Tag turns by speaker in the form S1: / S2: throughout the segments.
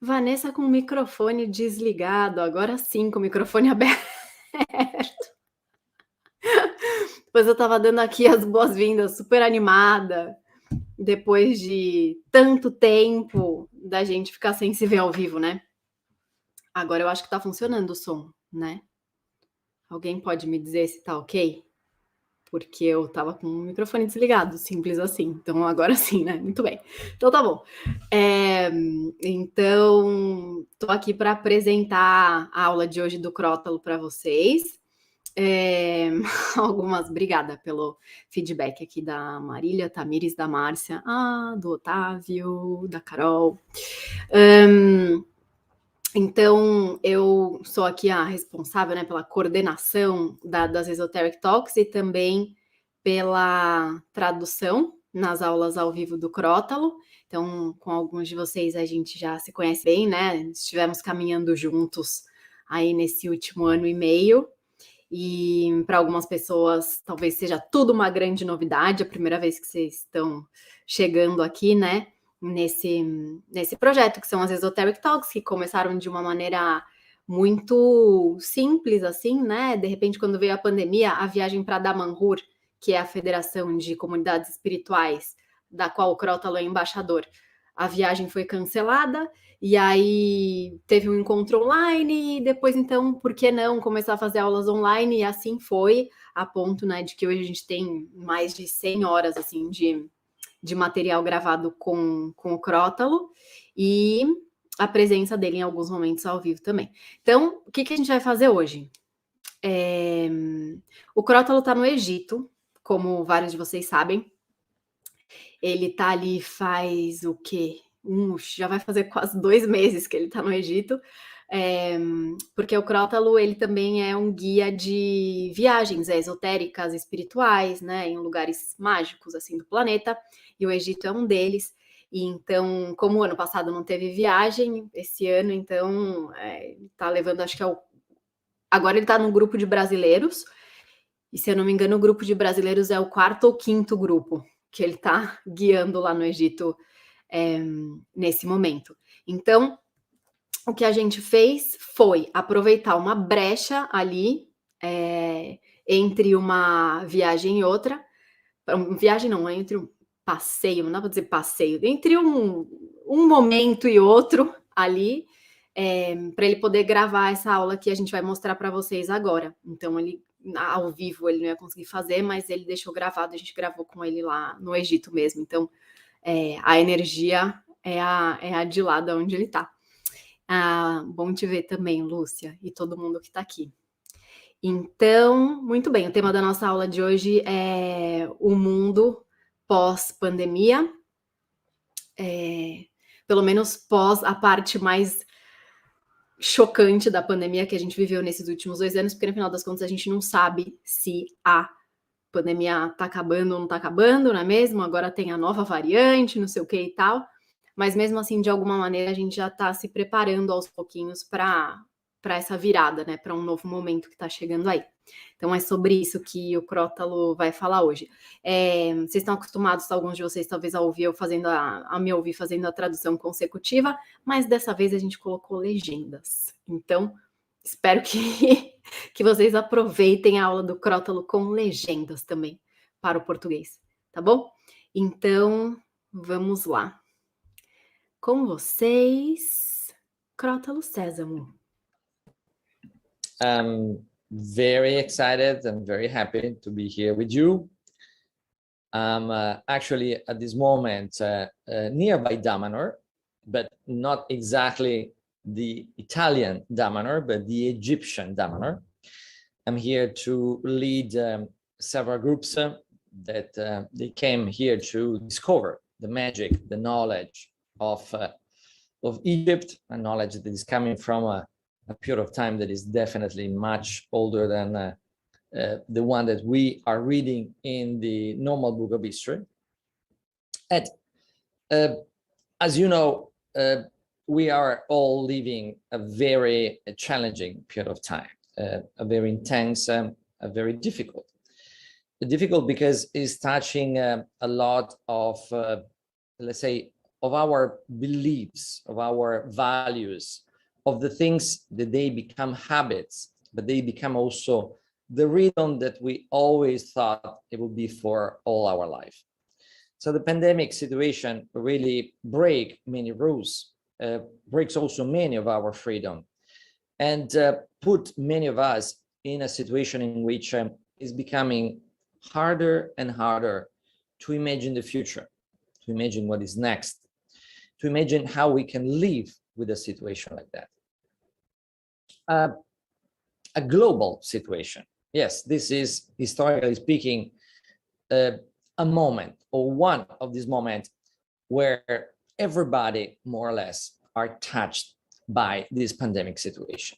S1: Vanessa com o microfone desligado, agora sim com o microfone aberto. Pois eu estava dando aqui as boas-vindas, super animada, depois de tanto tempo da gente ficar sem se ver ao vivo, né? Agora eu acho que tá funcionando o som, né? Alguém pode me dizer se tá ok? Porque eu tava com o microfone desligado, simples assim. Então agora sim, né? Muito bem. Então tá bom. Então, tô aqui para apresentar a aula de hoje do Crotalo para vocês. Obrigada pelo feedback aqui da Marília, Tamires, da Márcia, do Otávio, da Carol. Então, eu sou aqui a responsável, né, pela coordenação das Esoteric Talks e também pela tradução nas aulas ao vivo do Crotalo. Então, com alguns de vocês a gente já se conhece bem, né? Estivemos caminhando juntos aí nesse último ano e meio. E para algumas pessoas talvez seja tudo uma grande novidade, a primeira vez que vocês estão chegando aqui, né? Nesse projeto, que são as Esoteric Talks, que começaram de uma maneira muito simples, assim, né? De repente, quando veio a pandemia, a viagem para Damanhur, que é a Federação de Comunidades Espirituais, da qual o Crotalo é embaixador, a viagem foi cancelada, e aí teve um encontro online, e depois, então, por que não começar a fazer aulas online? E assim foi, a ponto, né, de que hoje a gente tem mais de 100 horas, assim, de material gravado com o Crotalo e a presença dele em alguns momentos ao vivo também. Então, o que a gente vai fazer hoje? O Crotalo está no Egito, como vários de vocês sabem. Ele está ali faz o quê? Já vai fazer quase 2 meses que ele está no Egito, porque o Crotalo ele também é um guia de viagens esotéricas, espirituais, né, em lugares mágicos assim do planeta, e o Egito é um deles. E então, como o ano passado não teve viagem, esse ano então está levando, acho que agora ele está num grupo de brasileiros, e se eu não me engano o grupo de brasileiros é o 4º ou 5º grupo que ele está guiando lá no Egito nesse momento. Então, o que a gente fez foi aproveitar uma brecha ali entre uma viagem e outra. Viagem não, entre um passeio, não dá para dizer passeio, entre um momento e outro ali, para ele poder gravar essa aula que a gente vai mostrar para vocês agora. Então, ele ao vivo ele não ia conseguir fazer, mas ele deixou gravado, a gente gravou com ele lá no Egito mesmo. Então, a energia é a de lá de onde ele está. Bom te ver também, Lúcia, e todo mundo que está aqui. Então, muito bem, o tema da nossa aula de hoje é o mundo pós-pandemia, pelo menos pós a parte mais chocante da pandemia que a gente viveu nesses últimos 2 anos, porque no final das contas a gente não sabe se a pandemia está acabando ou não está acabando, não é mesmo? Agora tem a nova variante, não sei o que e tal, mas mesmo assim, de alguma maneira, a gente já está se preparando aos pouquinhos para essa virada, né? Para um novo momento que está chegando aí. Então é sobre isso que o Crotalo vai falar hoje. Vocês estão acostumados, alguns de vocês, talvez, a ouvir eu me ouvir fazendo a tradução consecutiva, mas dessa vez a gente colocou legendas. Então, espero que vocês aproveitem a aula do Crotalo com legendas também para o português, tá bom? Então, vamos lá. Com vocês, Crotalo Sesamo.
S2: I'm very excited and very happy to be here with you. I'm actually at this moment nearby Damanhur, but not exactly the Italian Damanhur, but the Egyptian Damanhur. I'm here to lead several groups that they came here to discover the magic, the knowledge of Egypt, a knowledge that is coming from a period of time that is definitely much older than the one that we are reading in the normal book of history. And as you know, we are all living a very challenging period of time, a very intense, a very difficult. Difficult because it's touching a lot of, let's say, of our beliefs, of our values, of the things that they become habits, but they become also the rhythm that we always thought it would be for all our life. So the pandemic situation really breaks many rules, breaks also many of our freedom, and put many of us in a situation in which it's becoming harder and harder to imagine the future, to imagine what is next, to imagine how we can live with a situation like that. A global situation. Yes, this is, historically speaking, a moment, or one of these moments, where everybody, more or less, are touched by this pandemic situation.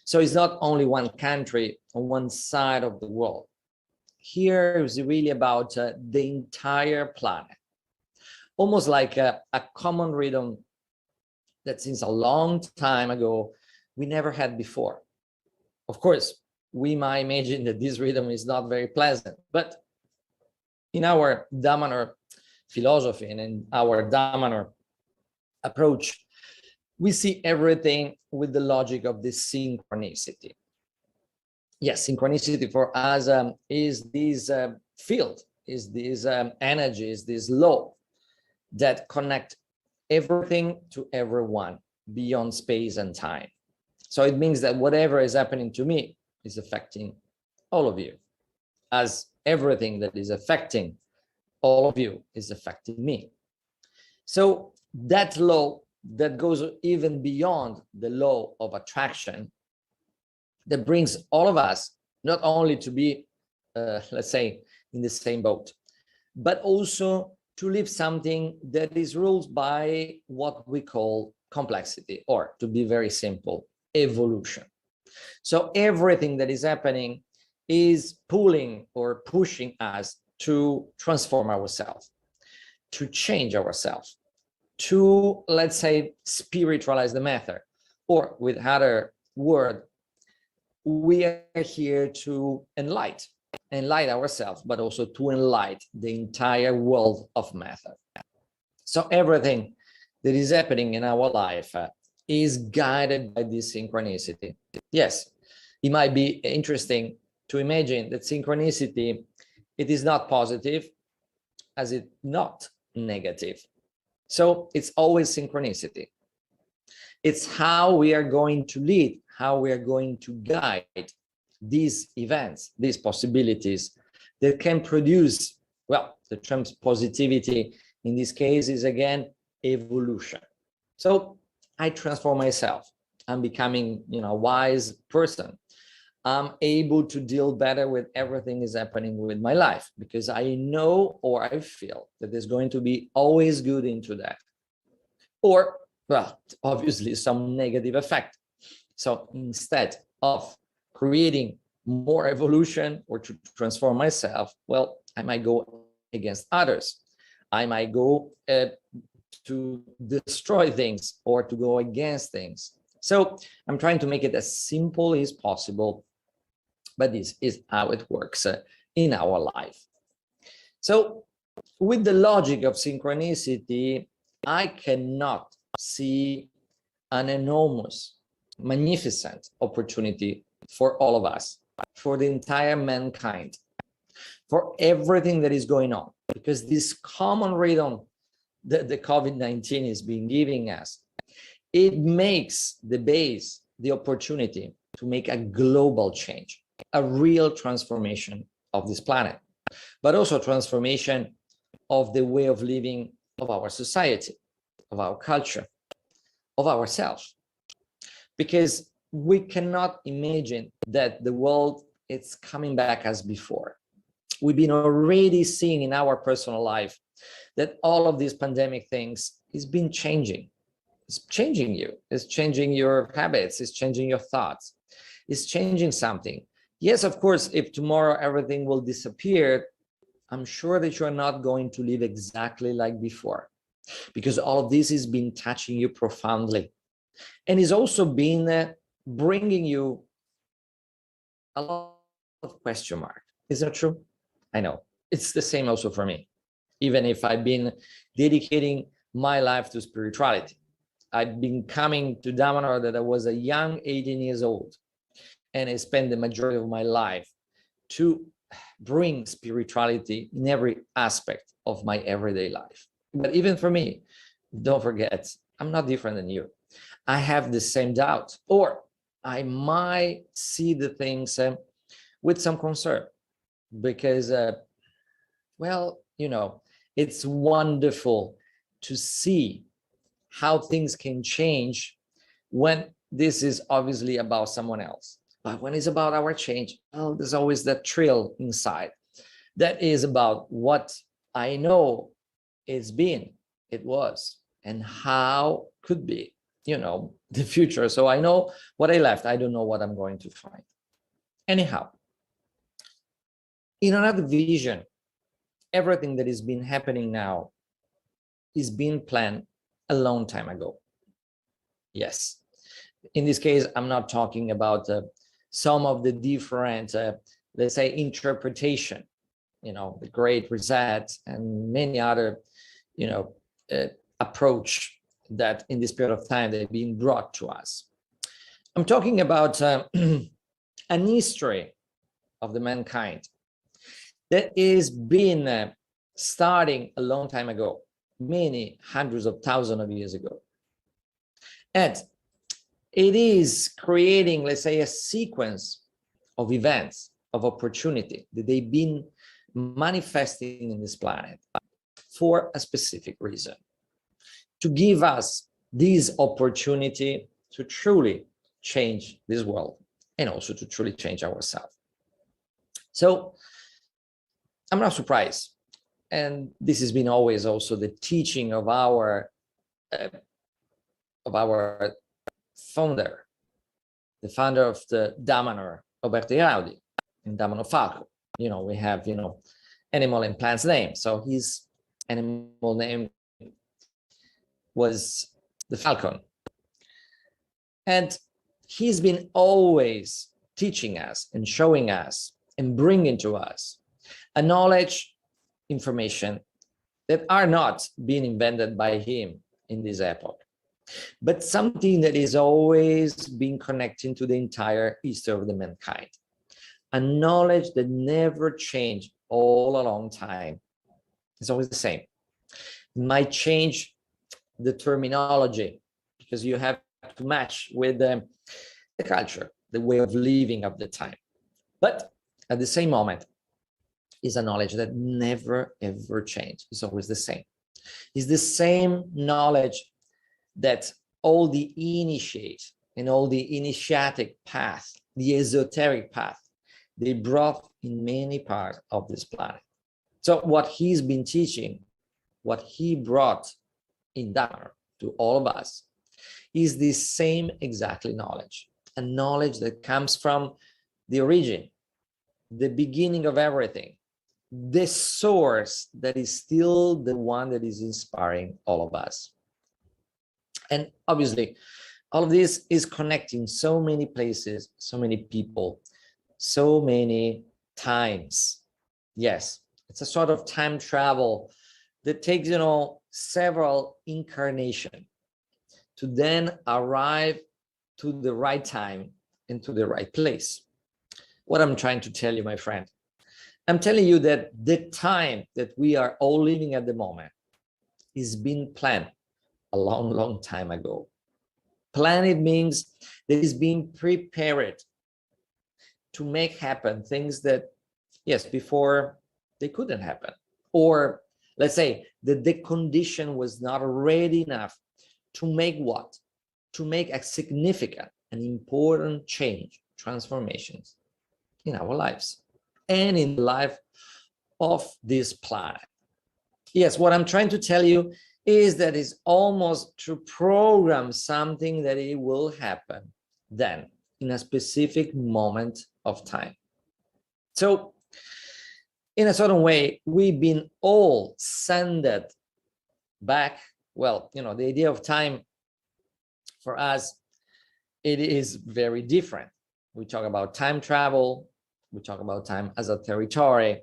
S2: So it's not only one country on one side of the world. Here is really about the entire planet, almost like a common rhythm that since a long time ago we never had before. Of course, we might imagine that this rhythm is not very pleasant, but in our Dahmanur philosophy and in our Dahmanur approach, we see everything with the logic of this synchronicity. Yes, synchronicity for us is this field, is this energy, is this law that connect everything to everyone beyond space and time. So it means that whatever is happening to me is affecting all of you, as everything that is affecting all of you is affecting me. So that law that goes even beyond the law of attraction, that brings all of us not only to be, let's say, in the same boat, but also to live something that is ruled by what we call complexity, or to be very simple, evolution. So everything that is happening is pulling or pushing us to transform ourselves, to change ourselves, to, let's say, spiritualize the matter, or with other word, we are here to enlighten ourselves, but also to enlighten the entire world of matter. So everything that is happening in our life is guided by this synchronicity. Yes, it might be interesting to imagine that synchronicity, it is not positive as it's not negative. So it's always synchronicity. It's how we are going to lead, how we are going to guide these events, these possibilities that can produce, well, the term's positivity in this case is again evolution. So I transform myself. I'm becoming, a wise person. I'm able to deal better with everything is happening with my life, because I know, or I feel that there's going to be always good into that. Or, well, obviously some negative effect. So instead of creating more evolution or to transform myself, well, I might go against others. I might go to destroy things or to go against things. So I'm trying to make it as simple as possible, but this is how it works in our life. So with the logic of synchronicity, I cannot see an enormous, magnificent opportunity for all of us, for the entire mankind, for everything that is going on, because this common rhythm that the COVID-19 is being giving us, it makes the base, the opportunity to make a global change, a real transformation of this planet, but also transformation of the way of living of our society, of our culture, of ourselves. Because we cannot imagine that the world is coming back as before. We've been already seeing in our personal life that all of these pandemic things has been changing. It's changing you, it's changing your habits, it's changing your thoughts, it's changing something. Yes, of course, if tomorrow everything will disappear, I'm sure that you're not going to live exactly like before, because all of this has been touching you profoundly. And it's also been bringing you a lot of question mark. Is that true? I know. It's the same also for me. Even if I've been dedicating my life to spirituality. I'd been coming to Damanhur that I was a young 18 years old, and I spent the majority of my life to bring spirituality in every aspect of my everyday life. But even for me, don't forget, I'm not different than you. I have the same doubt, or I might see the things with some concern, because, well, you know, it's wonderful to see how things can change when this is obviously about someone else. But when it's about our change, oh, there's always that thrill inside that is about what I know it's been, it was, and how could be, you know, the future. So I know what I left. I don't know what I'm going to find. Anyhow, in another vision, everything that is been happening now is being planned a long time ago. Yes. In this case, I'm not talking about some of the different, let's say, interpretation, you know, the Great Reset and many other, you know, approach that in this period of time they've been brought to us. I'm talking about an history of the mankind that is been starting a long time ago, many hundreds of thousands of years ago. And it is creating, let's say, a sequence of events, of opportunity that they've been manifesting in this planet for a specific reason, to give us this opportunity to truly change this world and also to truly change ourselves. So I'm not surprised. And this has been always also the teaching of our founder, the founder of the Damanhur, Roberto Iraudi, in Damanhur Falco. You know, we have, you know, animal and plants name. So his animal name was the falcon. And he's been always teaching us and showing us and bringing to us a knowledge, information that are not being invented by him in this epoch, but something that is always being connected to the entire history of the mankind. A knowledge that never changed all a long time. It's always the same. It might change the terminology because you have to match with the culture, the way of living of the time. But at the same moment, is a knowledge that never ever changed. It's always the same. It's the same knowledge that all the initiate and all the initiatic path, the esoteric path, they brought in many parts of this planet. So what he's been teaching, what he brought in Damanhur to all of us, is the same exactly knowledge, a knowledge that comes from the origin, the beginning of everything, the source that is still the one that is inspiring all of us. And obviously, all of this is connecting so many places, so many people, so many times. Yes, it's a sort of time travel that takes, you know, several incarnations to then arrive to the right time and to the right place. What I'm trying to tell you, my friend, I'm telling you that the time that we are all living at the moment is being planned a long, long time ago. Planned means that it's being prepared to make happen things that, yes, before they couldn't happen. Or let's say that the condition was not ready enough to make what? To make a significant and important change, transformations in our lives and in the life of this planet. Yes, what I'm trying to tell you is that it's almost to program something that it will happen then in a specific moment of time. So in a certain way, we've been all sended back. Well, you know, the idea of time for us, it is very different. We talk about time travel. We talk about time as a territory.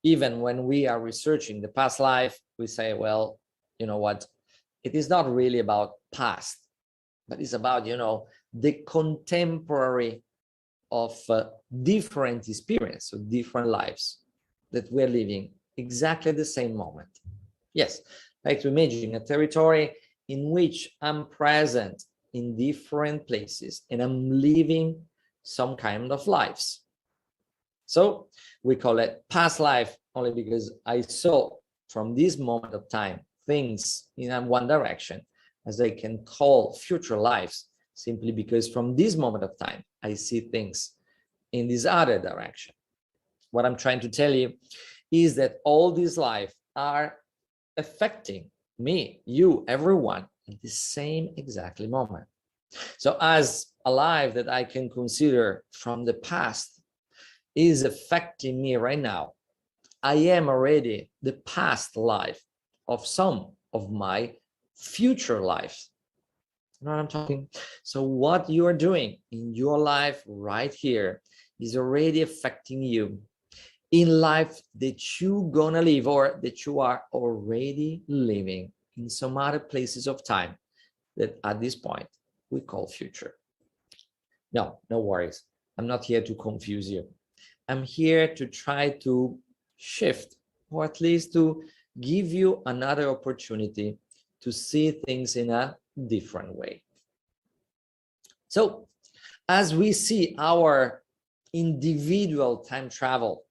S2: Even when we are researching the past life, we say, well, you know what, it is not really about past, but it's about, the contemporary of different experience, of different lives that we're living exactly the same moment. Yes, like to imagine a territory in which I'm present in different places and I'm living some kind of lives. So we call it past life only because I saw from this moment of time things in one direction, as I can call future lives simply because from this moment of time I see things in this other direction. What I'm trying to tell you is that all these lives are affecting me, you, everyone at the same exactly moment. So as a life that I can consider from the past is affecting me right now, I am already the past life of some of my future lives. You know what I'm talking? So what you are doing in your life right here is already affecting you in life that you're gonna live or that you are already living in some other places of time that at this point we call future. No worries. I'm not here to confuse you. I'm here to try to shift, or at least to give you another opportunity to see things in a different way. So as we see our individual time travel,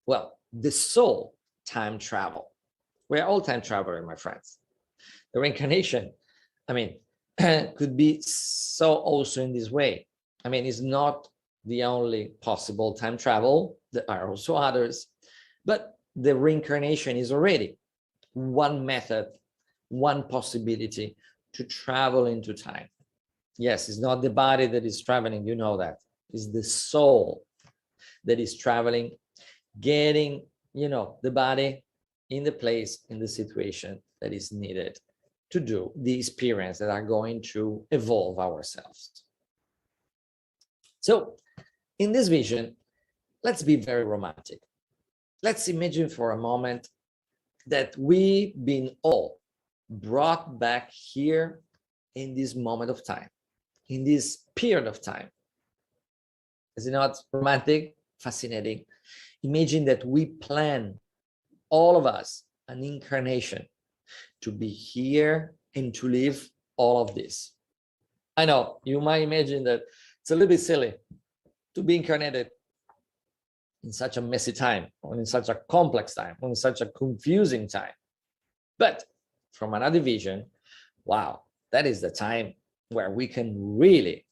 S2: well, the soul time travel, we're all time travelers, my friends. The reincarnation, could be so also in this way. It's not the only possible time travel. There are also others, but the reincarnation is already one method, one possibility to travel into time. Yes, it's not the body that is traveling, you know that. It's the soul that is traveling, getting, the body in the place, in the situation that is needed to do the experience that are going to evolve ourselves. So in this vision, let's be very romantic. Let's imagine for a moment that we've been all brought back here in this moment of time, in this period of time. Is it not romantic? Fascinating. Imagine that we plan, all of us, an incarnation to be here and to live all of this. I know you might imagine that it's a little bit silly to be incarnated in such a messy time, or in such a complex time, or in such a confusing time. But from another vision, wow, that is the time where we can really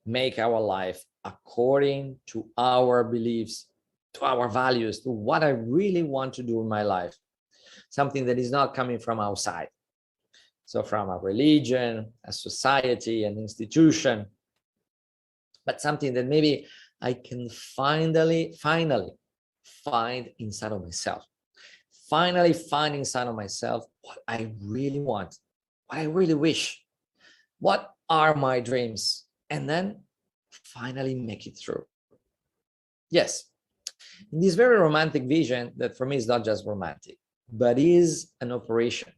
S2: make our life according to our beliefs, to our values, to what I really want to do in my life. Something that is not coming from outside. So from a religion, a society, an institution, but something that maybe I can finally find inside of myself. Finally find inside of myself what I really want, what I really wish, what are my dreams, and then finally make it through. Yes, in this very romantic vision that for me is not just romantic, but is an operation,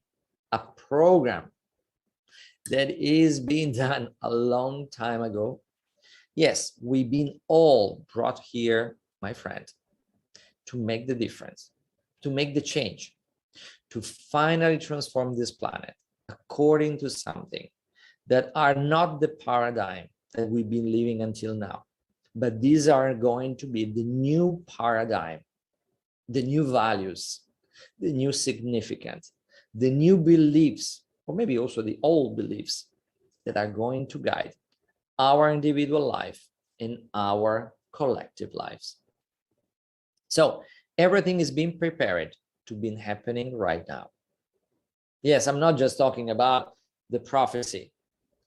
S2: a program that is being done a long time ago. Yes, we've been all brought here, my friend, to make the difference, to make the change, to finally transform this planet according to something that are not the paradigm that we've been living until now, but these are going to be the new paradigm, the new values, the new significance, the new beliefs, or maybe also the old beliefs that are going to guide our individual life and our collective lives. So everything is being prepared to be happening right now. Yes, I'm not just talking about the prophecy,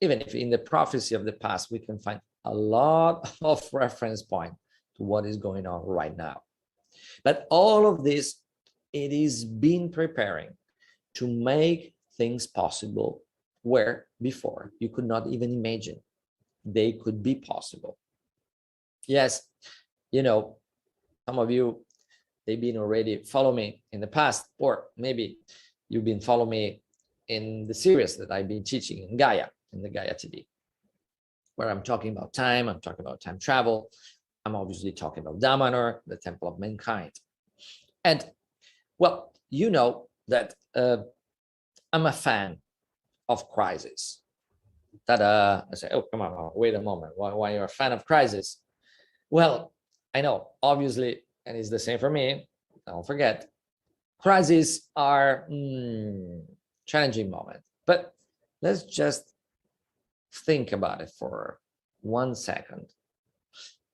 S2: even if in the prophecy of the past, we can find a lot of reference point to what is going on right now. But all of this, it is being preparing to make things possible where before you could not even imagine they could be possible. Yes, some of you, they've been already follow me in the past, or maybe you've been following me in the series that I've been teaching in Gaia, in the Gaia TV, where I'm talking about time, I'm talking about time travel, I'm obviously talking about Damanor, the temple of mankind. And well, you know that I'm a fan of crisis. I say, oh, come on, wait a moment. Why you're a fan of crisis? Well, I know, obviously, and it's the same for me. Don't forget, crises are challenging moments. But let's just think about it for 1 second.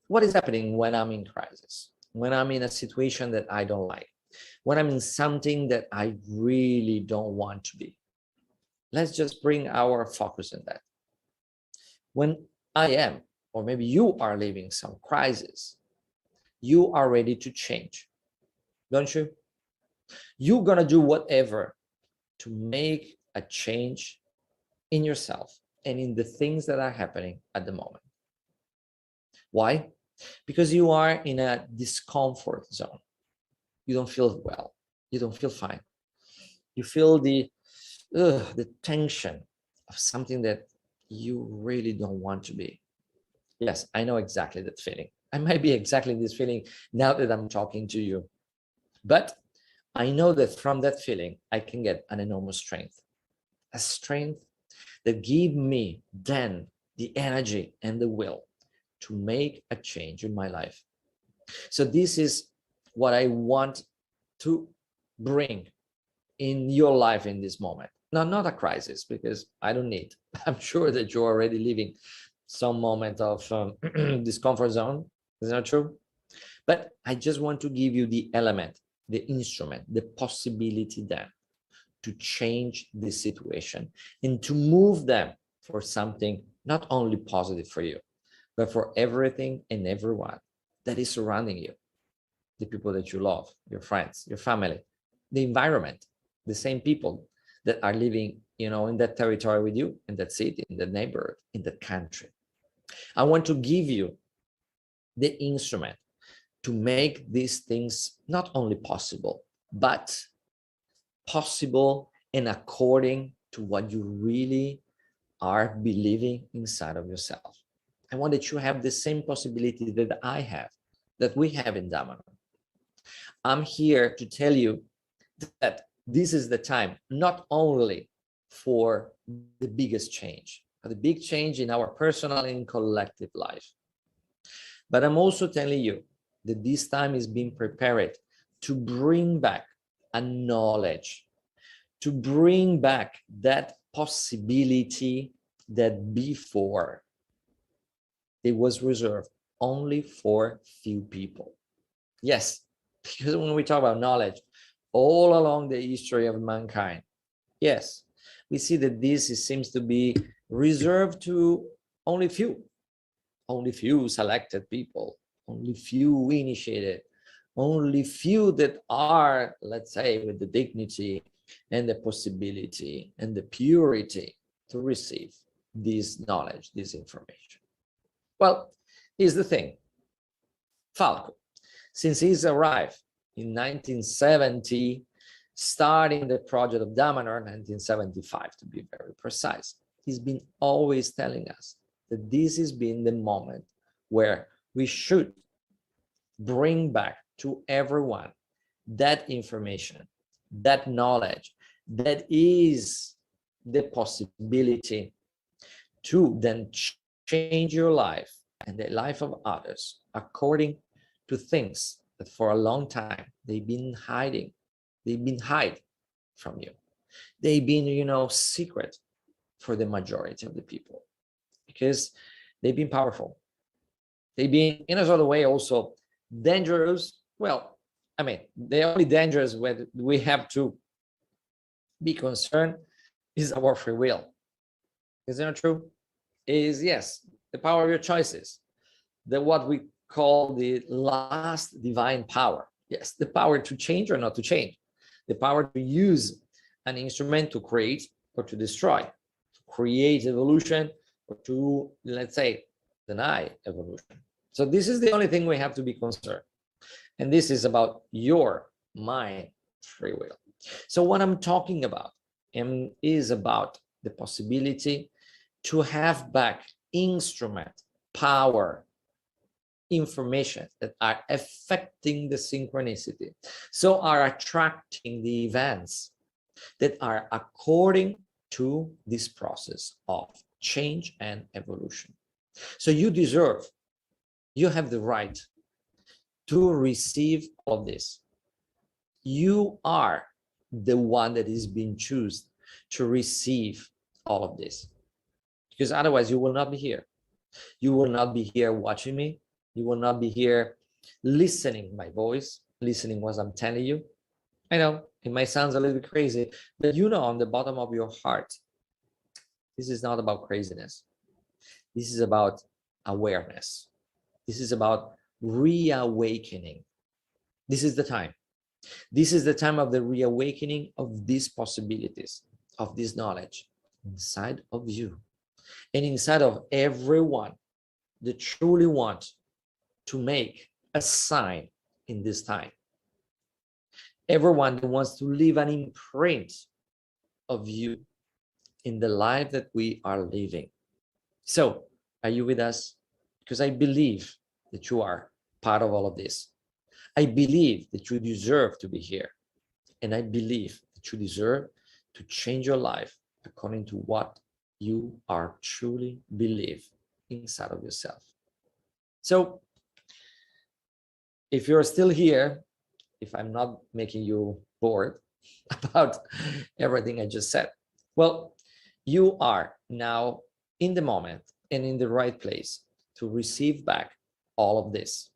S2: What is happening when I'm in crisis? When I'm in a situation that I don't like? When I'm in something that I really don't want to be? Let's just bring our focus on that. When I am, or maybe you are living some crisis, you are ready to change, don't you? You're gonna do whatever to make a change in yourself and in the things that are happening at the moment. Why? Because you are in a discomfort zone. You don't feel well. You don't feel fine. You feel the tension of something that you really don't want to be. Yes, I know exactly that feeling. I might be exactly this feeling now that I'm talking to you. But I know that from that feeling, I can get an enormous strength. A strength that gives me then the energy and the will to make a change in my life. So this is what I want to bring in your life in this moment. Now, not a crisis, because I don't need. I'm sure that you're already living some moment of discomfort zone. Is that true? But I just want to give you the element, the instrument, the possibility then to change the situation and to move them for something not only positive for you, but for everything and everyone that is surrounding you. The people that you love, your friends, your family, the environment, the same people that are living, in that territory with you, in that city, in that neighborhood, in that country. I want to give you the instrument to make these things not only possible, but possible and according to what you really are believing inside of yourself. I want that you have the same possibility that I have, that we have in Damanor. I'm here to tell you that this is the time, not only for the biggest change, the big change in our personal and collective life, but I'm also telling you that this time is being prepared to bring back a knowledge, to bring back that possibility that before it was reserved only for few people. Yes, because when we talk about knowledge, all along the history of mankind, yes, we see that this seems to be reserved to only few selected people, only few initiated, only few that are, let's say, with the dignity and the possibility and the purity to receive this knowledge, this information. Well, here's the thing. Falco, since he's arrived in 1970, starting the project of Damanor, 1975 to be very precise, he's been always telling us that this has been the moment where we should bring back to everyone that information, that knowledge, that is the possibility to then change your life and the life of others according to things that for a long time they've been hiding from you. They've been, secret for the majority of the people because they've been powerful. They've been, in a sort of way, also dangerous. Well, I mean, they're only dangerous when we have to be concerned is our free will. Is that true? Is, yes, the power of your choices. What we call the last divine power. Yes, the power to change or not to change. The power to use an instrument to create or to destroy, to create evolution or to, let's say, deny evolution. So this is the only thing we have to be concerned. And this is about my free will. So what I'm talking about and is about the possibility to have back instrument, power, information that are affecting the synchronicity, so are attracting the events that are according to this process of change and evolution. So you deserve, you have the right to receive all of this. You are the one that is being chosen to receive all of this, because otherwise you will not be here. You will not be here watching me. You will not be here listening my voice, listening what I'm telling you. I know it might sound a little bit crazy, but you know on the bottom of your heart, this is not about craziness. This is about awareness. This is about reawakening. This is the time. This is the time of the reawakening of these possibilities, of this knowledge inside of you and inside of everyone that truly want to make a sign in this time. Everyone that wants to leave an imprint of you in the life that we are living. So, are you with us? Because I believe that you are part of all of this. I believe that you deserve to be here. And I believe that you deserve to change your life according to what you are truly believe inside of yourself. So, if you're still here, if I'm not making you bored about everything I just said, well, you are now in the moment and in the right place to receive back all of this.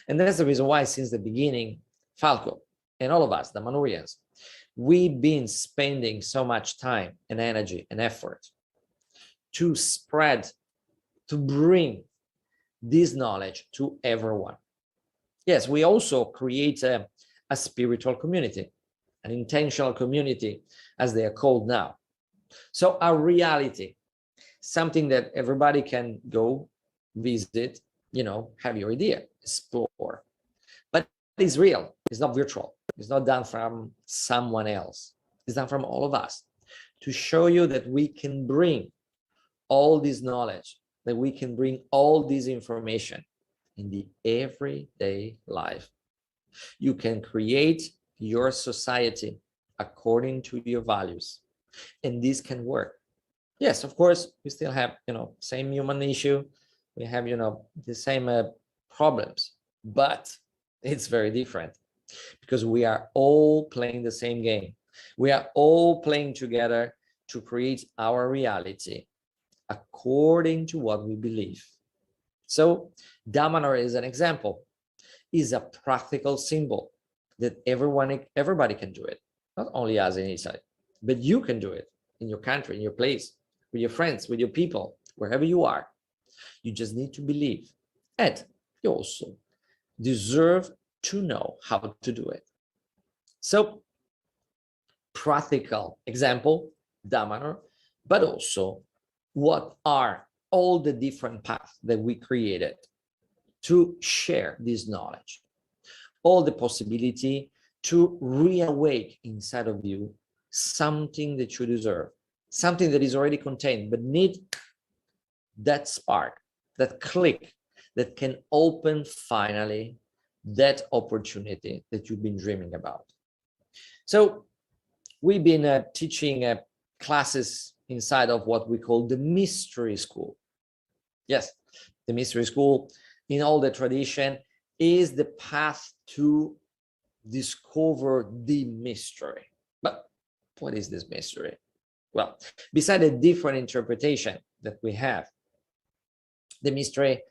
S2: And that's the reason why since the beginning, Falco and all of us, the Manurians, we've been spending so much time and energy and effort to spread, to bring this knowledge to everyone. Yes, we also create a spiritual community, an intentional community, as they are called now. So our reality, something that everybody can go visit, have your idea, explore. But it's real, it's not virtual, it's not done from someone else, it's done from all of us to show you that we can bring all this knowledge, that we can bring all this information in the everyday life. You can create your society according to your values, and this can work. Yes, of course, we still have, same human issue. We have, the same problems, but it's very different because we are all playing the same game. We are all playing together to create our reality according to what we believe. So Damanor is an example, is a practical symbol that everybody can do it, not only us in Italy, but you can do it in your country, in your place, with your friends, with your people, wherever you are. You just need to believe, and you also deserve to know how to do it. So practical example, Damanor, but also what are all the different paths that we created to share this knowledge, all the possibility to reawake inside of you something that you deserve, something that is already contained, but need that spark, that click that can open finally that opportunity that you've been dreaming about. So we've been teaching classes inside of what we call the mystery school. Yes, the mystery school in all the tradition is the path to discover the mystery. But what is this mystery? Well, beside a different interpretation that we have, the mystery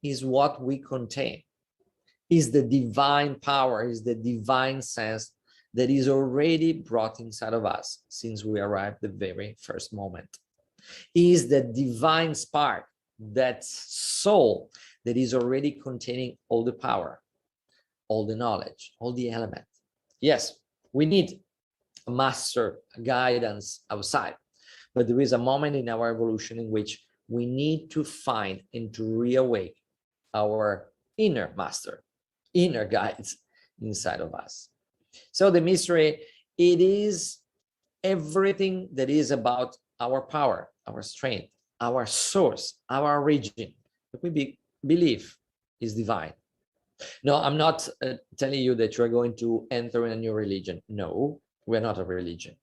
S2: is what we contain, is the divine power, is the divine sense that is already brought inside of us since we arrived the very first moment. Is the divine spark, that soul that is already containing all the power, all the knowledge, all the element. Yes, we need a master, a guidance outside, but there is a moment in our evolution in which we need to find and to reawake our inner master, inner guides inside of us. So the mystery, it is everything that is about our power, our strength, our source, our origin, that we believe is divine. No, I'm not telling you that you're going to enter in a new religion. No, we're not a religion.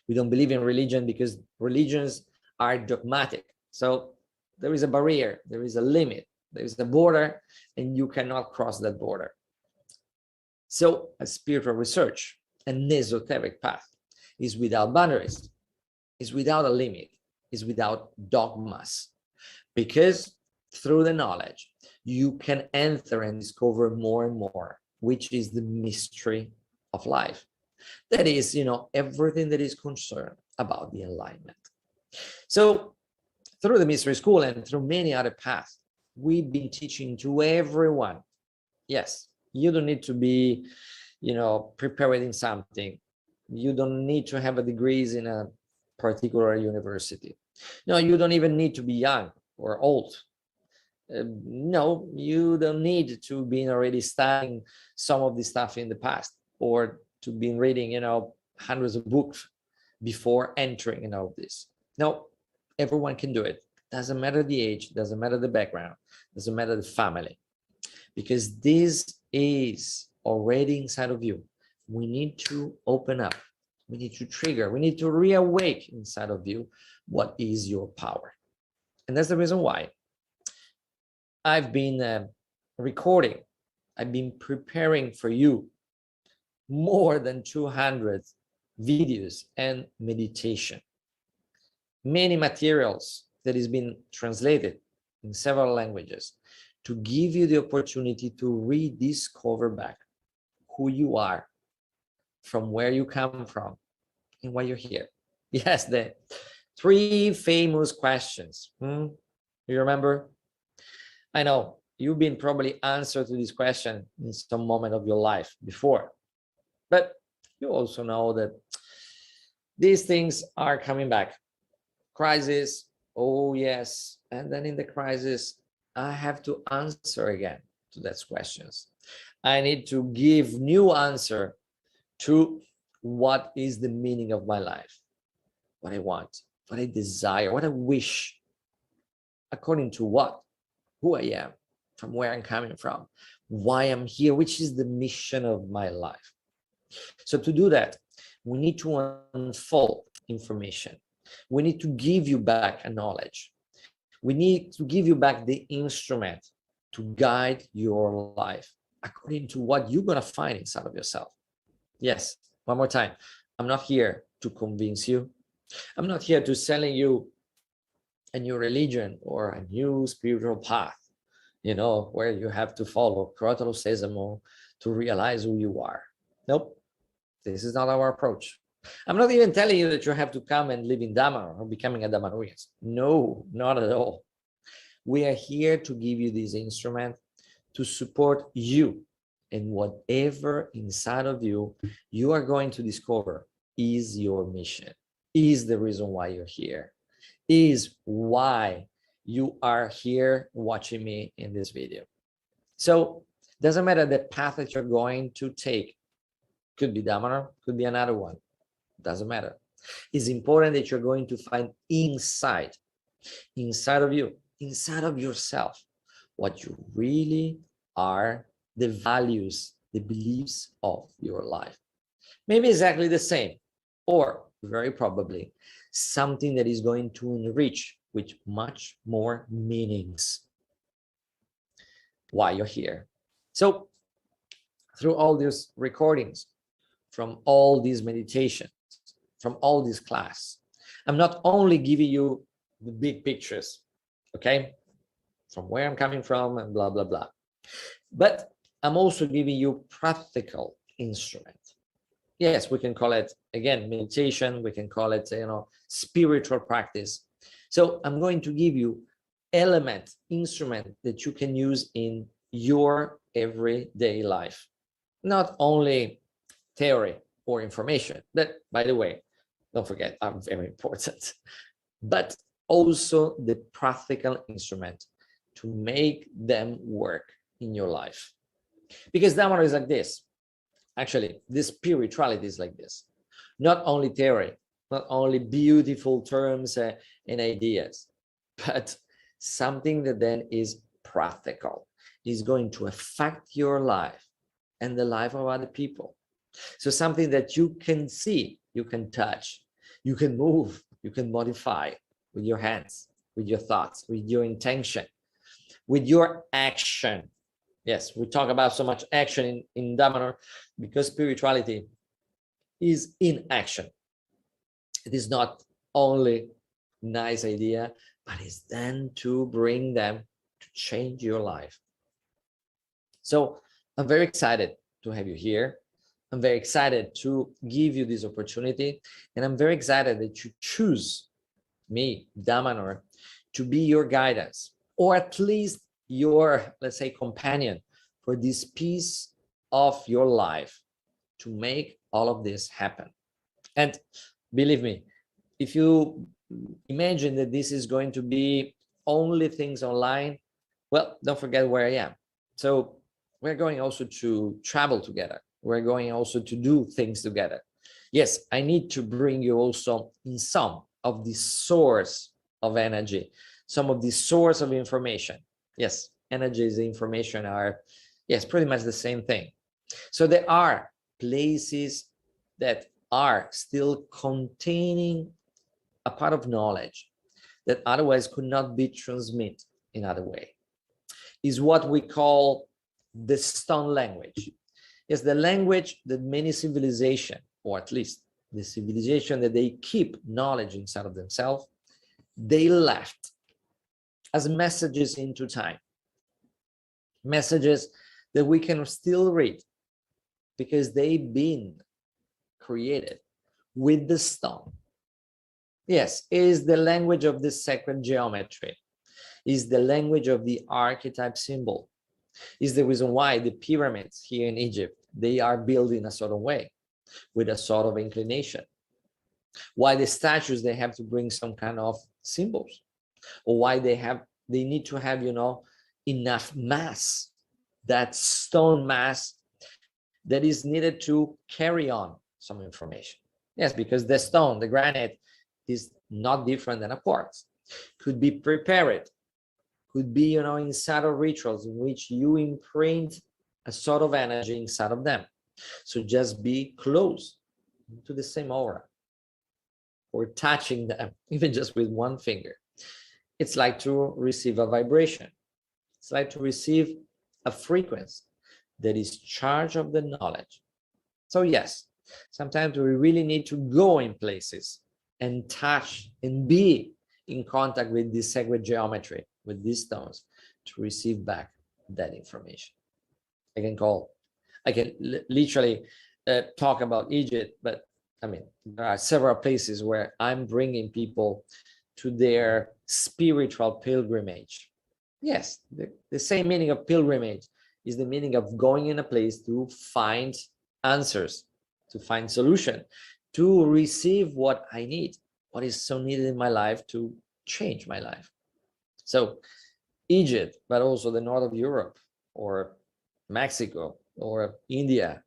S2: We don't believe in religion because religions are dogmatic. So there is a barrier, there is a limit, there is a border, and you cannot cross that border. So a spiritual research, an esoteric path, is without boundaries, is without a limit, is without dogmas. Because through the knowledge, you can enter and discover more and more, which is the mystery of life. That is, everything that is concerned about the enlightenment. So through the mystery school and through many other paths, we've been teaching to everyone. Yes, you don't need to be, prepared in something. You don't need to have a degrees in a particular university. No, you don't even need to be young or old. No, you don't need to be already studying some of the stuff in the past or to be reading, hundreds of books before entering in all this. No, everyone can do it. Doesn't matter the age, doesn't matter the background, doesn't matter the family, because this is already inside of you. We need to open up. We need to trigger. We need to reawake inside of you what is your power. And that's the reason why I've been recording. I've been preparing for you more than 200 videos and meditation. Many materials that has been translated in several languages to give you the opportunity to rediscover back who you are, from where you come from, and why you're here. Yes, the 3 famous questions. You remember? I know you've been probably answered to this question in some moment of your life before, but you also know that these things are coming back. Crisis, oh yes, and then in the crisis, I have to answer again to those questions. I need to give new answer to what is the meaning of my life, what I want, what I desire, what I wish, according to what, who I am, from where I'm coming from, why I'm here, which is the mission of my life. So to do that, we need to unfold information. We need to give you back a knowledge. We need to give you back the instrument to guide your life according to what you're going to find inside of yourself. Yes, one more time. I'm not here to convince you. I'm not here to selling you a new religion or a new spiritual path, where you have to follow Crotalo Sesamo to realize who you are. Nope, this is not our approach. I'm not even telling you that you have to come and live in Dhamma or becoming a Dhammanuyan. No, not at all. We are here to give you this instrument to support you, and whatever inside of you are going to discover is your mission, is the reason why you're here, is why you are here watching me in this video. So it doesn't matter the path that you're going to take. Could be Dhamma, could be another one. Doesn't matter. It's important that you're going to find inside of you, inside of yourself, what you really are, the values, the beliefs of your life. Maybe exactly the same, or very probably something that is going to enrich with much more meanings why you're here. So through all these recordings, from all these meditations, from all this class, I'm not only giving you the big pictures, okay, from where I'm coming from and blah, blah, blah, but I'm also giving you practical instrument. Yes, we can call it, again, meditation. We can call it, spiritual practice. So I'm going to give you instrument that you can use in your everyday life. Not only theory or information, that, by the way, don't forget, are very important, but also the practical instrument to make them work in your life. Because Dhamma is like this. Actually, this spirituality is like this. Not only theory, not only beautiful terms and ideas, but something that then is practical, is going to affect your life and the life of other people. So something that you can see, you can touch, you can move, you can modify with your hands, with your thoughts, with your intention, with your action. Yes, we talk about so much action in Damanhur because spirituality is in action. It is not only nice idea, but it's then to bring them to change your life. So I'm very excited to have you here. I'm very excited to give you this opportunity. And I'm very excited that you choose me, Damanhur, to be your guidance, or at least your, let's say, companion for this piece of your life to make all of this happen. And believe me, if you imagine that this is going to be only things online, well, don't forget where I am. So we're going also to travel together. We're going also to do things together. Yes, I need to bring you also in some of the source of energy, some of the source of information. Yes, energy and information are, yes, pretty much the same thing. So there are places that are still containing a part of knowledge that otherwise could not be transmitted in other way. Is what we call the stone language. It's the language that many civilizations, or at least the civilization that they keep knowledge inside of themselves, they left as messages into time. Messages that we can still read because they've been created with the stone. Yes, it is the language of the sacred geometry, is the language of the archetype symbol, is the reason why the pyramids here in Egypt, they are built in a sort of way, with a sort of inclination. Why the statues, they have to bring some kind of symbols, or why they need to have, you know, enough mass, that stone mass that is needed to carry on some information. Yes, because the stone, the granite, is not different than a quartz. Could be prepared, could be, you know, inside of rituals in which you imprint a sort of energy inside of them. So just be close to the same aura, or touching them, even just with one finger. It's like to receive a vibration. It's like to receive a frequency that is charged of the knowledge. So yes, sometimes we really need to go in places and touch and be in contact with this sacred geometry, with these stones, to receive back that information. I can literally talk about Egypt, but I mean, there are several places where I'm bringing people to their spiritual pilgrimage. Yes, the same meaning of pilgrimage is the meaning of going in a place to find answers, to find solution, to receive what I need, what is so needed in my life to change my life. So Egypt, but also the north of Europe, or Mexico, or India,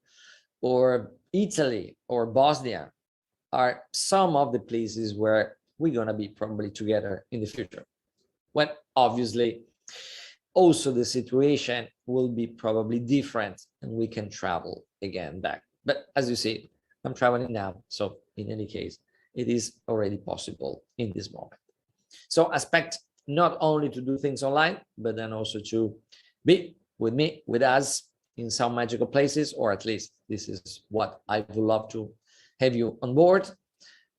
S2: or Italy, or Bosnia, are some of the places where we're going to be probably together in the future. When obviously also the situation will be probably different and we can travel again back. But as you see, I'm traveling now. So in any case, it is already possible in this moment. So expect not only to do things online, but then also to be with me, with us in some magical places, or at least this is what I would love to have you on board,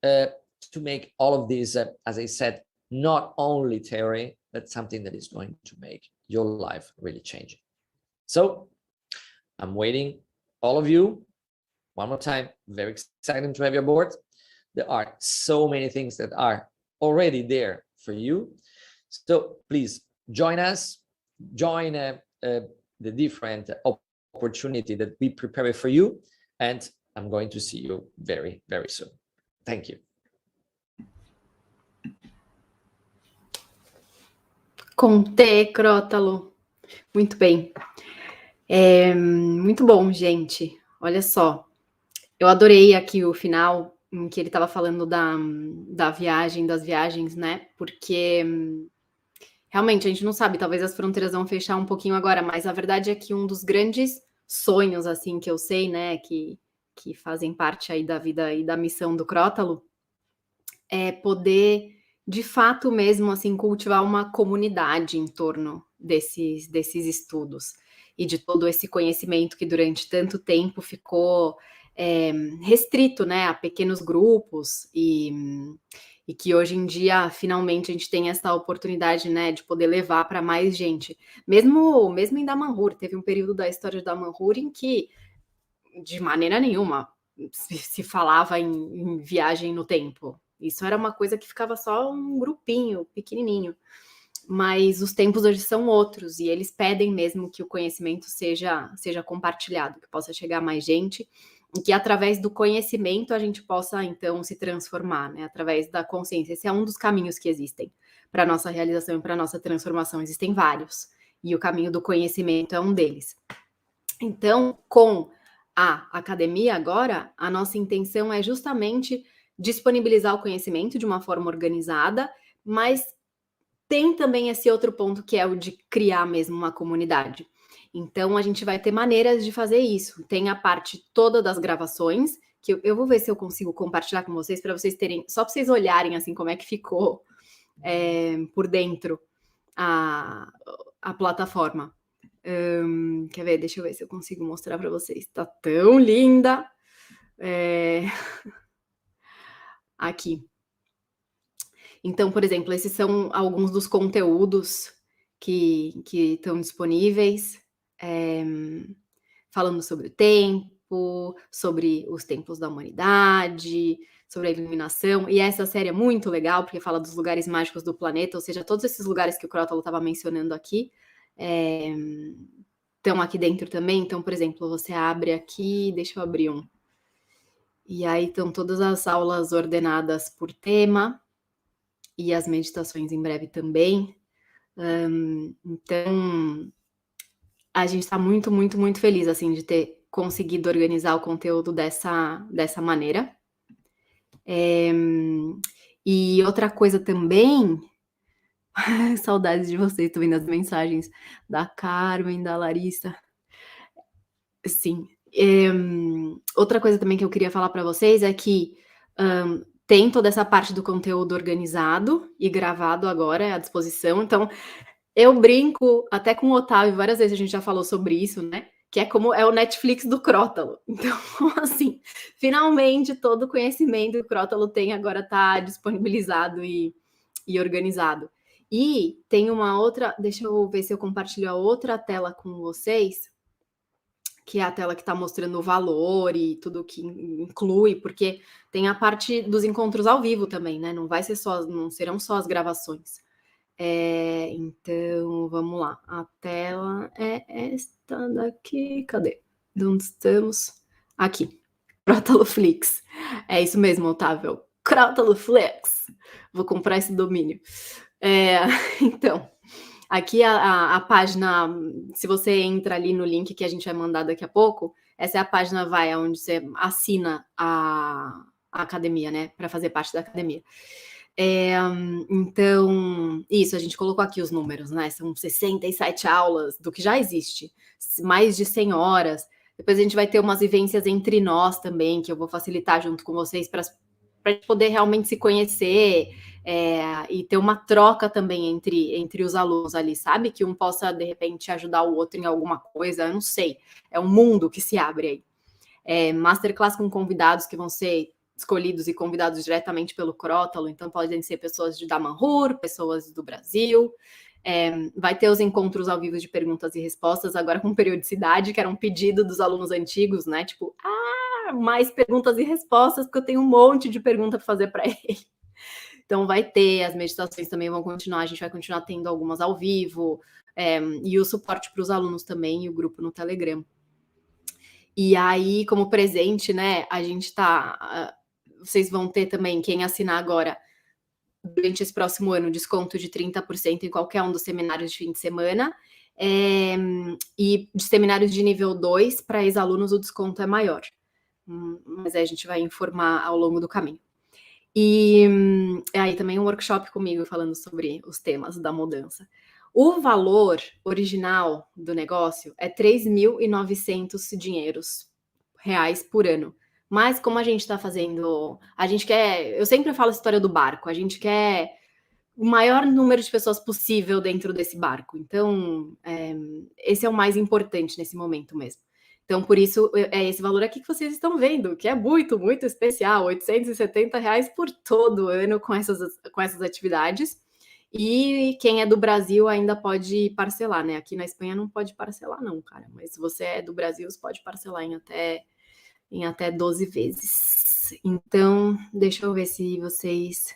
S2: to make all of this, as I said, not only theory, but something that is going to make your life really change. So I'm waiting all of you. One more time, very excited to have you on board. There are so many things that are already there for you. So please join us, join the different opportunity that we prepare for you. And I'm going to see you very, very soon. Thank you.
S1: Com T, Crotalo. Muito bem. Muito bom, gente. Olha só. Eu adorei aqui o final, em que ele estava falando das viagens, né? Porque realmente a gente não sabe, talvez as fronteiras vão fechar um pouquinho agora, mas a verdade é que um dos grandes sonhos, assim, que eu sei, né, que fazem parte aí da vida e da missão do Crotalo, é poder, de fato mesmo, assim, cultivar uma comunidade em torno desses estudos e de todo esse conhecimento que durante tanto tempo ficou restrito, né, a pequenos grupos e que hoje em dia, finalmente, a gente tem essa oportunidade, né, de poder levar para mais gente. Mesmo em Damanhur, teve um período da história de Damanhur em que, de maneira nenhuma, se falava em viagem no tempo. Isso era uma coisa que ficava só um grupinho pequenininho. Mas os tempos hoje são outros e eles pedem mesmo que o conhecimento seja compartilhado, que possa chegar a mais gente e que através do conhecimento a gente possa então se transformar, né? Através da consciência. Esse é um dos caminhos que existem para a nossa realização e para a nossa transformação. Existem vários e o caminho do conhecimento é um deles. Então, com a academia agora, a nossa intenção é justamente disponibilizar o conhecimento de uma forma organizada, mas tem também esse outro ponto que é o de criar mesmo uma comunidade. Então, a gente vai ter maneiras de fazer isso. Tem a parte toda das gravações, que eu vou ver se eu consigo compartilhar com vocês, para vocês terem, só para vocês olharem assim como é que ficou por dentro a plataforma. Quer ver? Deixa eu ver se eu consigo mostrar para vocês. Tá tão linda! Aqui. Então, por exemplo, esses são alguns dos conteúdos que estão disponíveis, falando sobre o tempo, sobre os tempos da humanidade, sobre a iluminação. E essa série é muito legal, porque fala dos lugares mágicos do planeta, ou seja, todos esses lugares que o Crotalo estava mencionando aqui estão aqui dentro também. Então, por exemplo, você abre aqui, deixa eu abrir um. E aí estão todas as aulas ordenadas por tema, e as meditações em breve também. Então, a gente está muito, muito, muito feliz, assim, de ter conseguido organizar o conteúdo dessa maneira. E outra coisa também, saudades de vocês, tô vendo as mensagens da Carmen, da Larissa. Sim. Outra coisa também que eu queria falar para vocês é que tem toda essa parte do conteúdo organizado e gravado agora à disposição. Então, eu brinco até com o Otávio, várias vezes a gente já falou sobre isso, né? Que é como é o Netflix do Crotalo. Então, assim, finalmente todo o conhecimento que o Crotalo tem agora está disponibilizado e organizado. E tem uma outra, deixa eu ver se eu compartilho a outra tela com vocês, que é a tela que está mostrando o valor e tudo que inclui, porque tem a parte dos encontros ao vivo também, né? Não serão só as gravações. Então, vamos lá. A tela é esta daqui. Cadê? De onde estamos? Aqui. Crotalo Flix. É isso mesmo, Otávio. Crotalo Flix. Vou comprar esse domínio. Então, aqui a página, se você entra ali no link que a gente vai mandar daqui a pouco, essa é a página onde você assina a academia, né? Para fazer parte da academia. Então, isso, a gente colocou aqui os números, né? São 67 aulas do que já existe, mais de 100 horas. Depois a gente vai ter umas vivências entre nós também, que eu vou facilitar junto com vocês para a gente poder realmente se conhecer e ter uma troca também entre os alunos ali, sabe? Que um possa, de repente, ajudar o outro em alguma coisa, eu não sei. É um mundo que se abre aí. Masterclass com convidados que vão ser escolhidos e convidados diretamente pelo Crotalo, então podem ser pessoas de Damanhur, pessoas do Brasil. Vai ter os encontros ao vivo de perguntas e respostas, agora com periodicidade, que era um pedido dos alunos antigos, né? Tipo, mais perguntas e respostas, porque eu tenho um monte de pergunta para fazer para ele. Então vai ter, as meditações também vão continuar, a gente vai continuar tendo algumas ao vivo, e o suporte para os alunos também, e o grupo no Telegram. E aí, como presente, né, a gente vocês vão ter também, quem assinar agora, durante esse próximo ano, desconto de 30% em qualquer um dos seminários de fim de semana, e de seminários de nível 2, para ex-alunos o desconto é maior. mas aí a gente vai informar ao longo do caminho. E aí também um workshop comigo falando sobre os temas da mudança. O valor original do negócio é 3.900 reais por ano. Mas como a gente está fazendo, a gente quer, eu sempre falo a história do barco, a gente quer o maior número de pessoas possível dentro desse barco. Então, esse é o mais importante nesse momento mesmo. Então, por isso, é esse valor aqui que vocês estão vendo, que é muito, muito especial, R$ 870 por todo ano com essas atividades. E quem é do Brasil ainda pode parcelar, né? Aqui na Espanha não pode parcelar, não, cara. Mas se você é do Brasil, você pode parcelar em até 12 vezes. Então, deixa eu ver se vocês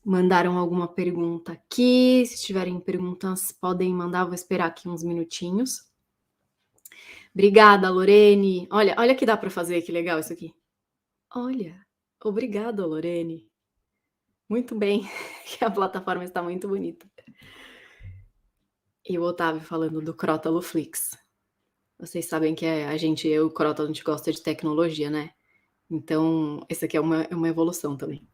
S1: mandaram alguma pergunta aqui. Se tiverem perguntas, podem mandar. Vou esperar aqui uns minutinhos. Obrigada, Lorene. Olha que dá para fazer, que legal isso aqui. Olha, obrigada, Lorene. Muito bem, que a plataforma está muito bonita. E o Otávio falando do Crotalo Flix. Vocês sabem que eu e o Crotalo, a gente gosta de tecnologia, né? Então, esse aqui é uma evolução também.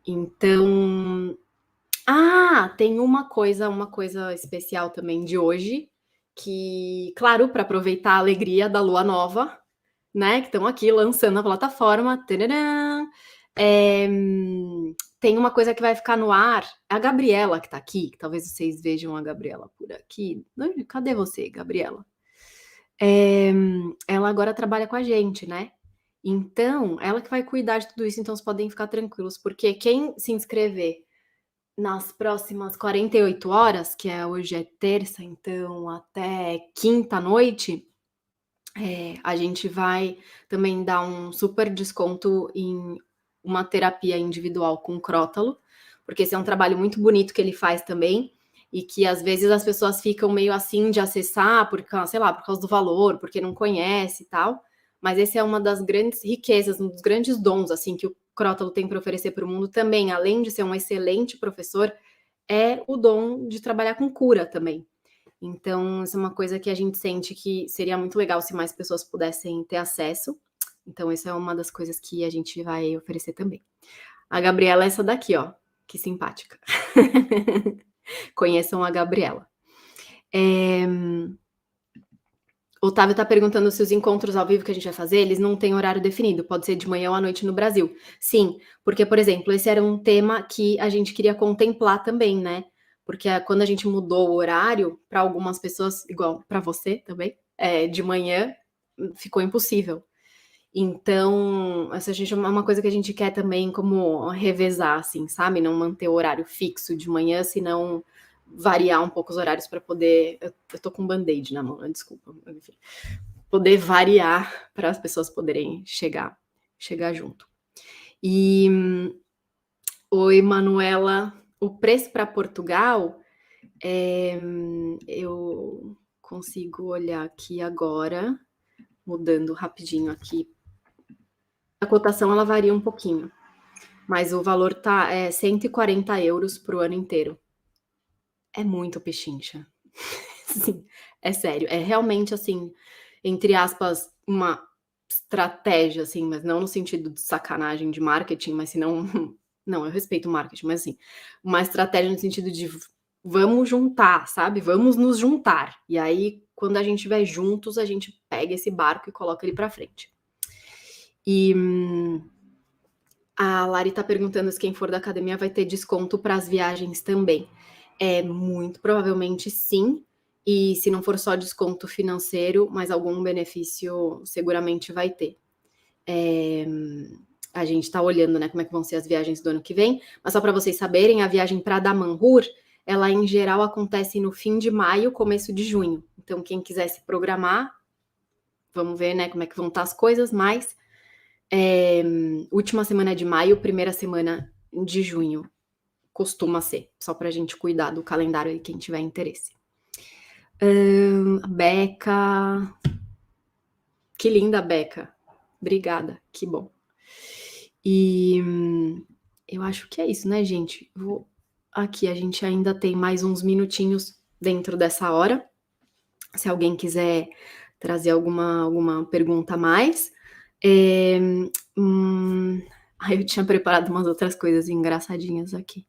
S1: Então... tem uma coisa especial também de hoje, que, claro, para aproveitar a alegria da lua nova, né, que estão aqui lançando a plataforma, tadadã, tem uma coisa que vai ficar no ar, a Gabriela que tá aqui, que talvez vocês vejam a Gabriela por aqui. Cadê você, Gabriela? Ela agora trabalha com a gente, né? Então, ela que vai cuidar de tudo isso, então vocês podem ficar tranquilos, porque quem se inscrever nas próximas 48 horas, que hoje é terça, então até quinta noite, a gente vai também dar um super desconto em uma terapia individual com Crotalo, porque esse é um trabalho muito bonito que ele faz também, e que às vezes as pessoas ficam meio assim de acessar, por causa do valor, porque não conhece e tal, mas esse é uma das grandes riquezas, um dos grandes dons, assim, que o Crotalo tem para oferecer para o mundo também, além de ser um excelente professor, é o dom de trabalhar com cura também. Então, isso é uma coisa que a gente sente que seria muito legal se mais pessoas pudessem ter acesso. Então, isso é uma das coisas que a gente vai oferecer também. A Gabriela é essa daqui, ó. Que simpática. Conheçam a Gabriela. Otávio está perguntando se os encontros ao vivo que a gente vai fazer, eles não têm horário definido, pode ser de manhã ou à noite no Brasil. Sim, porque, por exemplo, esse era um tema que a gente queria contemplar também, né? Porque quando a gente mudou o horário, para algumas pessoas, igual para você também, de manhã ficou impossível. Então, essa é uma coisa que a gente quer também como revezar, assim, sabe? Não manter o horário fixo de manhã, senão variar um pouco os horários para poder... Eu tô com um band-aid na mão, desculpa. Enfim, poder variar para as pessoas poderem chegar junto. E... Oi, Manuela. O preço para Portugal, eu consigo olhar aqui agora, mudando rapidinho aqui. A cotação, ela varia um pouquinho, mas o valor tá 140 euros para o ano inteiro. É muito pechincha. Sim, é sério. É realmente, assim, entre aspas, uma estratégia, assim, mas não no sentido de sacanagem de marketing, mas senão... Não, eu respeito o marketing, mas assim, uma estratégia no sentido de vamos juntar, sabe? Vamos nos juntar. E aí, quando a gente estiver juntos, a gente pega esse barco e coloca ele para frente. E a Lari tá perguntando se quem for da academia vai ter desconto para as viagens também. Muito provavelmente sim. E se não for só desconto financeiro, mas algum benefício seguramente vai ter. A gente está olhando, né, como é que vão ser as viagens do ano que vem, mas só para vocês saberem, a viagem para Damanhur, ela em geral acontece no fim de maio, começo de junho. Então, quem quiser se programar, vamos ver, né, como é que vão estar as coisas, mas última semana de maio, primeira semana de junho, costuma ser, só para a gente cuidar do calendário aí, quem tiver interesse. A Beca, que linda, Beca, obrigada, que bom. E eu acho que é isso, né, gente? Aqui a gente ainda tem mais uns minutinhos dentro dessa hora. Se alguém quiser trazer alguma pergunta a mais. Eu tinha preparado umas outras coisas engraçadinhas aqui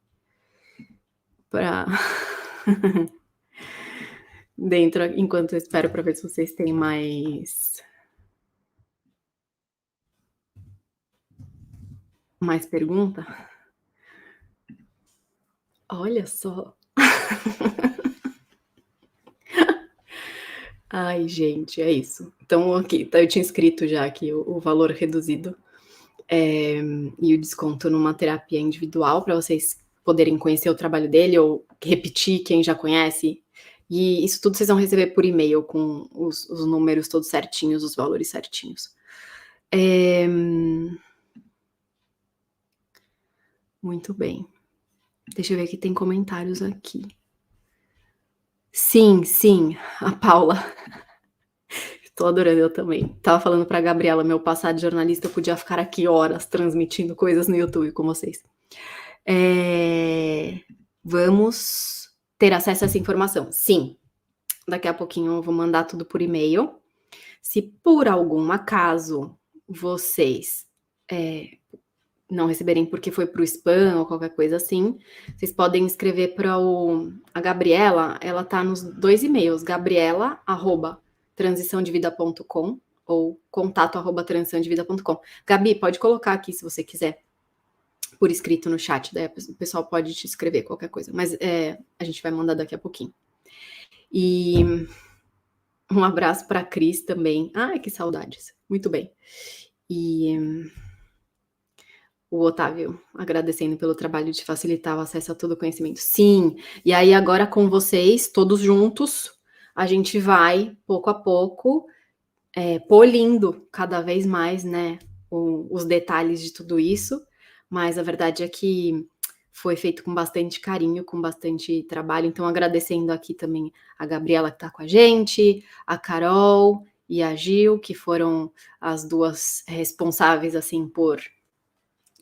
S1: para dentro, enquanto eu espero para ver se vocês têm mais pergunta. Olha só. Ai, gente, é isso. Então aqui, eu tinha escrito já aqui o valor reduzido, e o desconto numa terapia individual para vocês poderem conhecer o trabalho dele ou repetir quem já conhece. E isso tudo vocês vão receber por e-mail com os números todos certinhos, os valores certinhos. Muito bem. Deixa eu ver que tem comentários aqui. Sim, a Paula. Estou adorando, eu também. Tava falando para a Gabriela, meu passado de jornalista, eu podia ficar aqui horas transmitindo coisas no YouTube com vocês. Vamos ter acesso a essa informação? Sim. Daqui a pouquinho eu vou mandar tudo por e-mail. Se por algum acaso vocês não receberem porque foi para o spam ou qualquer coisa assim, vocês podem escrever para a Gabriela, ela tá nos 2 e-mails, gabriela@transiçãodevida.com ou contato@transiçãodevida.com. Gabi, pode colocar aqui se você quiser, por escrito no chat, daí o pessoal pode te escrever qualquer coisa, mas a gente vai mandar daqui a pouquinho. E um abraço para a Cris também. Ai, que saudades. Muito bem. E o Otávio agradecendo pelo trabalho de facilitar o acesso a todo o conhecimento. Sim, e aí agora com vocês, todos juntos, a gente vai, pouco a pouco, polindo cada vez mais, né, os detalhes de tudo isso, mas a verdade é que foi feito com bastante carinho, com bastante trabalho, então agradecendo aqui também a Gabriela que está com a gente, a Carol e a Gil, que foram as duas responsáveis, assim, por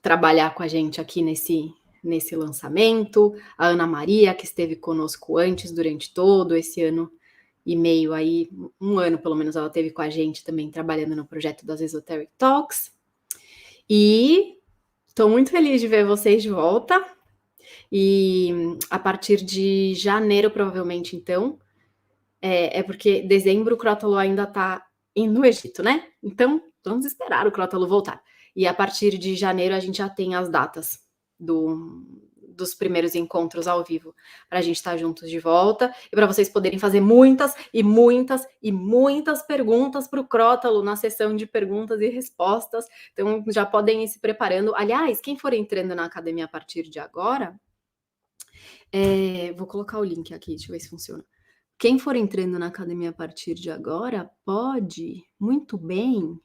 S1: trabalhar com a gente aqui nesse lançamento, a Ana Maria, que esteve conosco antes, durante todo esse ano e meio aí, um ano pelo menos ela esteve com a gente também, trabalhando no projeto das ESOTERIC Talks, e estou muito feliz de ver vocês de volta, e a partir de janeiro, provavelmente, então, porque dezembro o Crotalo ainda está no Egito, né? Então, vamos esperar o Crotalo voltar. E a partir de janeiro a gente já tem as datas dos primeiros encontros ao vivo, para a gente estar juntos de volta e para vocês poderem fazer muitas e muitas e muitas perguntas para o Crotalo na sessão de perguntas e respostas. Então, já podem ir se preparando. Aliás, quem for entrando na academia a partir de agora, vou colocar o link aqui, deixa eu ver se funciona. Quem for entrando na academia a partir de agora pode muito bem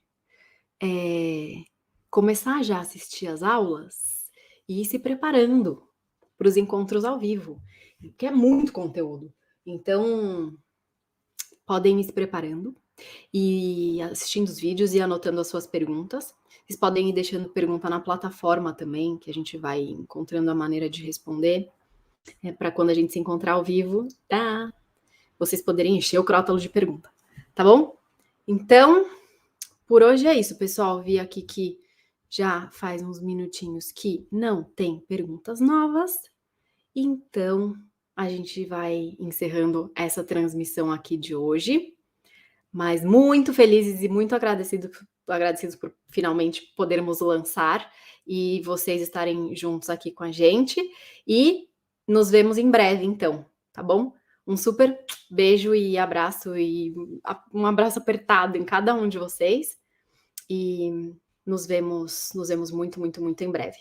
S1: começar já a assistir às aulas e ir se preparando para os encontros ao vivo, que é muito conteúdo. Então, podem ir se preparando e assistindo os vídeos e anotando as suas perguntas. Vocês podem ir deixando pergunta na plataforma também, que a gente vai encontrando a maneira de responder, para quando a gente se encontrar ao vivo, vocês poderem encher o Crotalo de pergunta, tá bom? Então, por hoje é isso, pessoal. Vi aqui que já faz uns minutinhos que não tem perguntas novas, então a gente vai encerrando essa transmissão aqui de hoje, mas muito felizes e muito agradecidos por finalmente podermos lançar e vocês estarem juntos aqui com a gente, e nos vemos em breve, então, tá bom? Um super beijo e abraço, e um abraço apertado em cada um de vocês. E nos vemos muito, muito, muito em breve.